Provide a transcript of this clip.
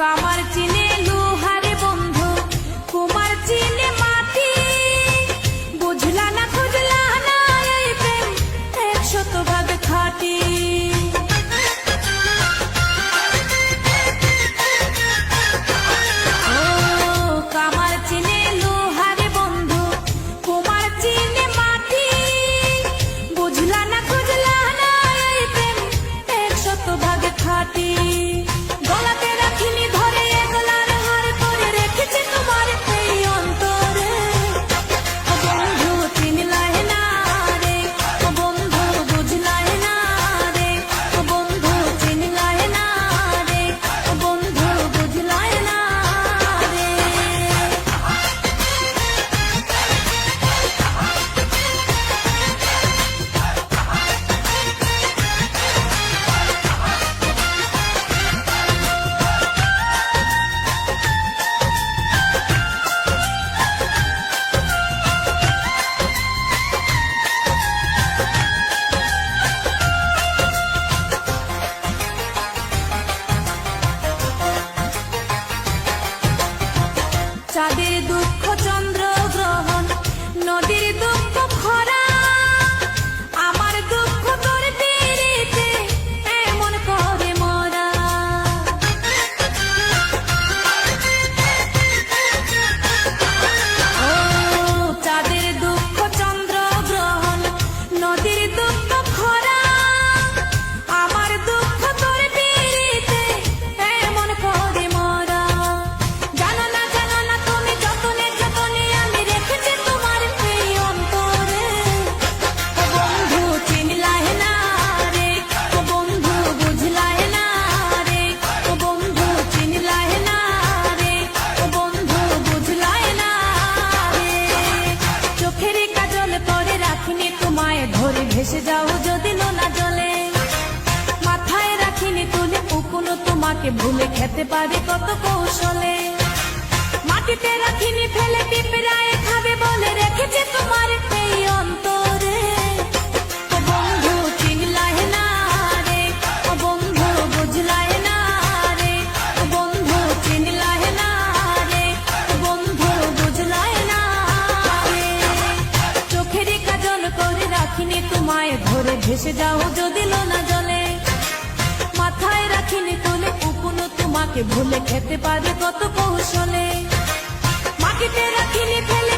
কামার চিনে লোহারে বন্ধু, কুমার চিনে মাটি। বুঝলা না খুঁজলা না এই প্রেম 100% খাঁটি। ও কামার চিনে লোহারে বন্ধু, কুমার চিনে মাটি। বুঝলা না খুঁজলা না এই প্রেম 100% খাঁটি। গলাতে রাখিনি ধরে এগলার হার করে রেখেছি তোমার এই অন্তরে। ও বন্ধু চিনলাই না রে, ও বন্ধু বুঝলাই না রে, ও বন্ধু চিনলাই না রে, ও বন্ধু বুঝলাই না রে। চাঁদের দুঃখ চন্দ্র গ্রহণ, নদীর দুঃখ খরা। আমার দুঃখ তোর পিরিতে এমন করে মরা। ও চাঁদের দুঃখ চন্দ্র গ্রহণ, নদীর দুঃখ খরা। আমার দুঃখ তোর পিরিতে এমন করে মরা। জানো না জানো না তুমি যতনে যতনে আমি রেখেছি তোমার এই অন্তরে। ও বন্ধু চিনলাই না রে, ও বন্ধু বুঝলাই না রে, ও বন্ধু চিনলাই না রে, ও বন্ধু বুঝলাই না রে। চোখের কাজল পরে রাখিনি তোমায় ধরে ভেসে যাও যদি নোনা জলে। মাথায় রাখিনি তুলে উকুনো তোমাকে ভুলে খেতে পারে কত কৌশলে। মাটিতে রাখিনি ফেলে পিঁপড়ায় খাবে বলে রেখেছে তোমার এই অন্তরে। ও বন্ধু চিনলাই না রে, ও বন্ধু বুঝলাই না রে, ও বন্ধু চিনলাই না রে, ও বন্ধু বুঝলাই না রে। চোখের কাজল করে রাখিনি তোমায় ধরে ভেসে যাও যদি নোনা জলে। মাথায় রাখিনি তুলে উকুনো তোমাকে ভুলে খেতে পারে কত কৌশলে। মাটিতে রাখিনি ফেলে